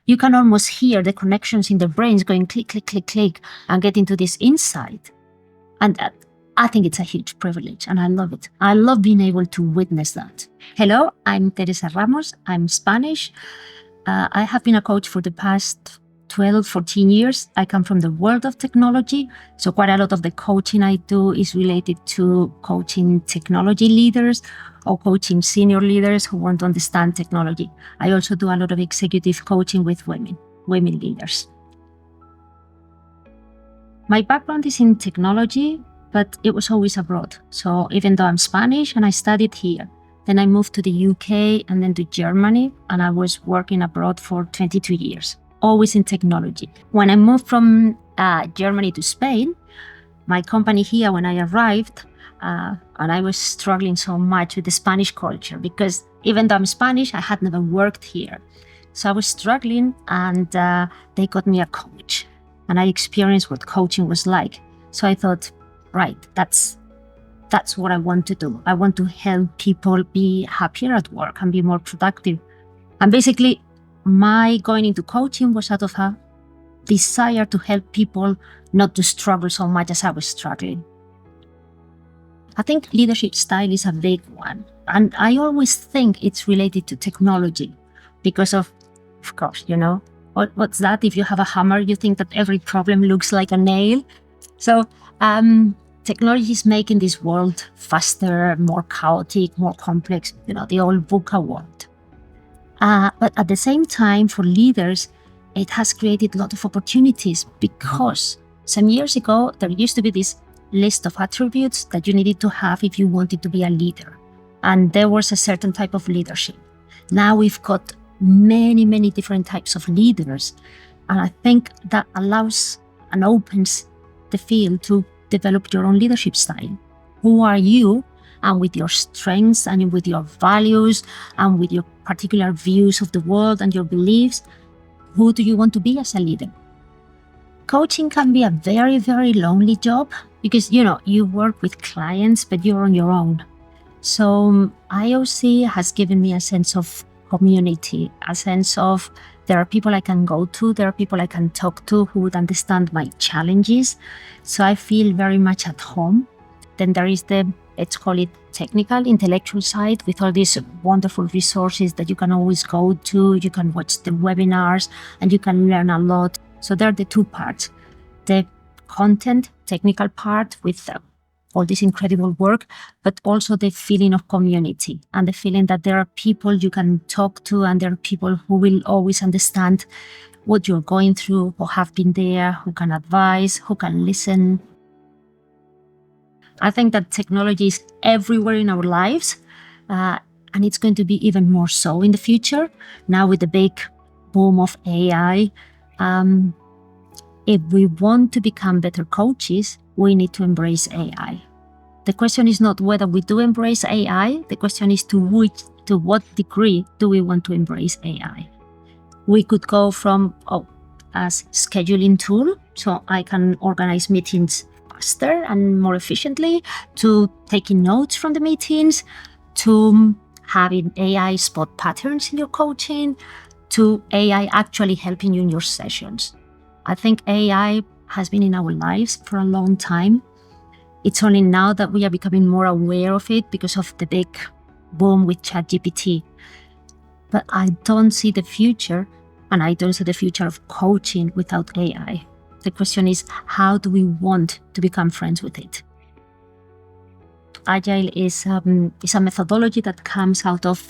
you can almost hear the connections in the brains going click, click, click, click, and get into this insight. And I think it's a huge privilege, and I love it. I love being able to witness that. Hello, I'm Teresa Ramos. I'm Spanish. I have been a coach for the past 12, 14 years. I come from the world of technology. So quite a lot of the coaching I do is related to coaching technology leaders or coaching senior leaders who want to understand technology. I also do a lot of executive coaching with women leaders. My background is in technology, but it was always abroad. So even though I'm Spanish and I studied here, then I moved to the UK and then to Germany, and I was working abroad for 22 years, always in technology. When I moved from Germany to Spain, my company here, when I arrived, and I was struggling so much with the Spanish culture, because even though I'm Spanish, I had never worked here. So I was struggling, and they got me a coach, and I experienced what coaching was like. So I thought, right, that's what I want to do. I want to help people be happier at work and be more productive. And basically, my going into coaching was out of a desire to help people not to struggle so much as I was struggling. I think leadership style is a big one. And I always think it's related to technology because of course, what's that? If you have a hammer, you think that every problem looks like a nail. So technology is making this world faster, more chaotic, more complex, the old VUCA world. But at the same time, for leaders, it has created a lot of opportunities, because some years ago, there used to be this list of attributes that you needed to have if you wanted to be a leader. And there was a certain type of leadership. Now we've got many, many different types of leaders. And I think that allows and opens the field to develop your own leadership style. Who are you? And with your strengths and with your values and with your particular views of the world and your beliefs, who do you want to be as a leader? Coaching can be a very, very lonely job because, you work with clients, but you're on your own. So IOC has given me a sense of community, a sense of there are people I can go to, there are people I can talk to who would understand my challenges. So I feel very much at home. Then there is the, let's call it technical, intellectual side with all these wonderful resources that you can always go to. You can watch the webinars and you can learn a lot. So there are the two parts, the content, technical part with all this incredible work, but also the feeling of community and the feeling that there are people you can talk to and there are people who will always understand what you're going through, who have been there, who can advise, who can listen. I think that technology is everywhere in our lives, and it's going to be even more so in the future. Now with the big boom of AI, if we want to become better coaches, we need to embrace AI. The question is not whether we do embrace AI. The question is to what degree do we want to embrace AI? We could go from, as scheduling tool, so I can organize meetings faster and more efficiently, to taking notes from the meetings, to having AI spot patterns in your coaching, to AI actually helping you in your sessions. I think AI has been in our lives for a long time. It's only now that we are becoming more aware of it because of the big boom with ChatGPT. But I don't see the future, and I don't see the future of coaching without AI. The question is, how do we want to become friends with it? Agile is a methodology that comes out of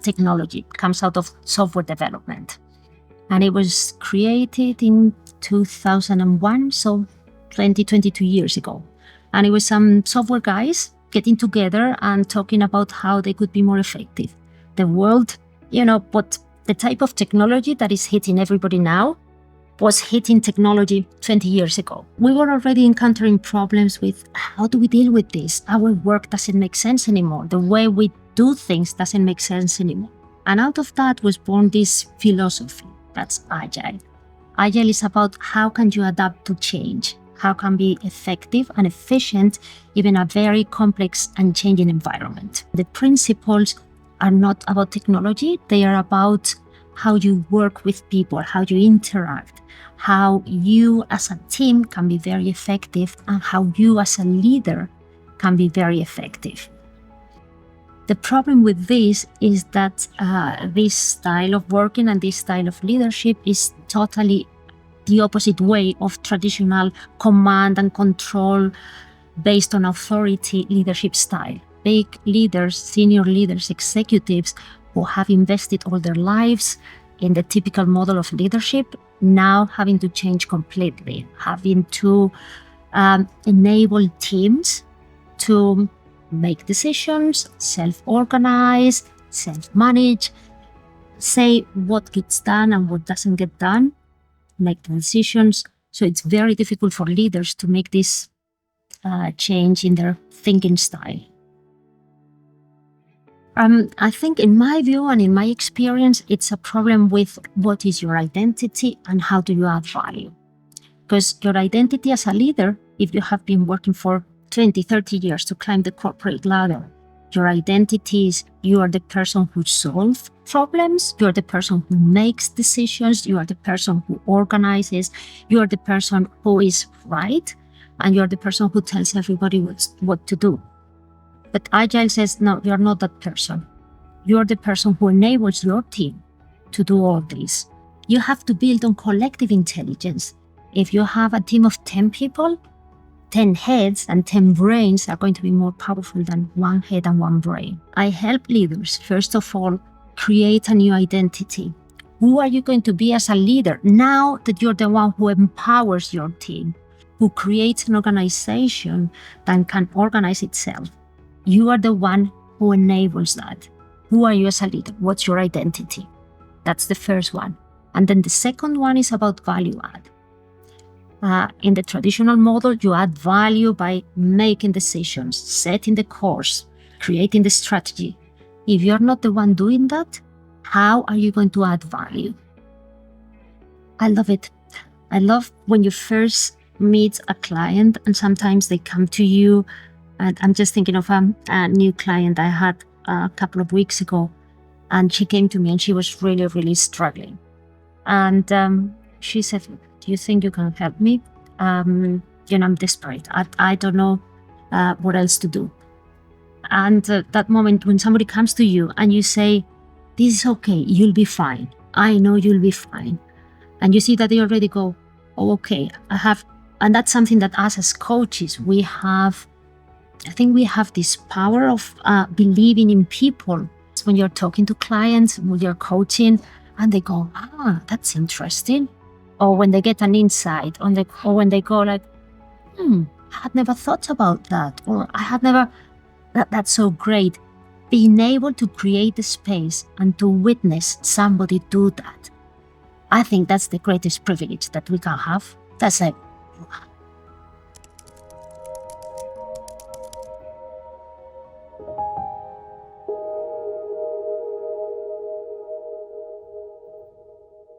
technology, comes out of software development. And it was created in 2001, so 22 years ago. And it was some software guys getting together and talking about how they could be more effective. The world, but the type of technology that is hitting everybody now was hitting technology 20 years ago. We were already encountering problems with how do we deal with this? Our work doesn't make sense anymore. The way we do things doesn't make sense anymore. And out of that was born this philosophy. That's Agile. Agile is about how can you adapt to change? How can be effective and efficient even in a very complex and changing environment? The principles are not about technology. They are about how you work with people, how you interact, how you as a team can be very effective, and how you as a leader can be very effective. The problem with this is that this style of working and this style of leadership is totally the opposite way of traditional command and control based on authority leadership style. Big leaders, senior leaders, executives who have invested all their lives in the typical model of leadership, now having to change completely, having to enable teams to make decisions, self-organize, self-manage, say what gets done and what doesn't get done, make the decisions. So it's very difficult for leaders to make this change in their thinking style. I think in my view and in my experience, it's a problem with what is your identity and how do you add value. Because your identity as a leader, if you have been working for 20, 30 years to climb the corporate ladder, your identity is you are the person who solves problems, you are the person who makes decisions, you are the person who organizes, you are the person who is right, and you're the person who tells everybody what to do. But Agile says, no, you're not that person. You're the person who enables your team to do all this. You have to build on collective intelligence. If you have a team of 10 people, 10 heads and 10 brains are going to be more powerful than one head and one brain. I help leaders, first of all, create a new identity. Who are you going to be as a leader now that you're the one who empowers your team, who creates an organization that can organize itself? You are the one who enables that. Who are you as a leader? What's your identity? That's the first one. And then the second one is about value add. In the traditional model, you add value by making decisions, setting the course, creating the strategy. If you're not the one doing that, how are you going to add value? I love it. I love when you first meet a client and sometimes they come to you. And I'm just thinking of a new client I had a couple of weeks ago, and she came to me and she was really, really struggling. And she said, do you think you can help me? I'm desperate. I don't know what else to do. And that moment when somebody comes to you and you say, this is okay, you'll be fine. I know you'll be fine. And you see that they already go, oh, okay, and that's something that us as coaches, I think we have this power of believing in people. When you're talking to clients, when you're coaching, and they go, that's interesting. Or when they get an insight, or when they go like, I had never thought about that, or I had never, that's so great. Being able to create the space and to witness somebody do that, I think that's the greatest privilege that we can have. That's like,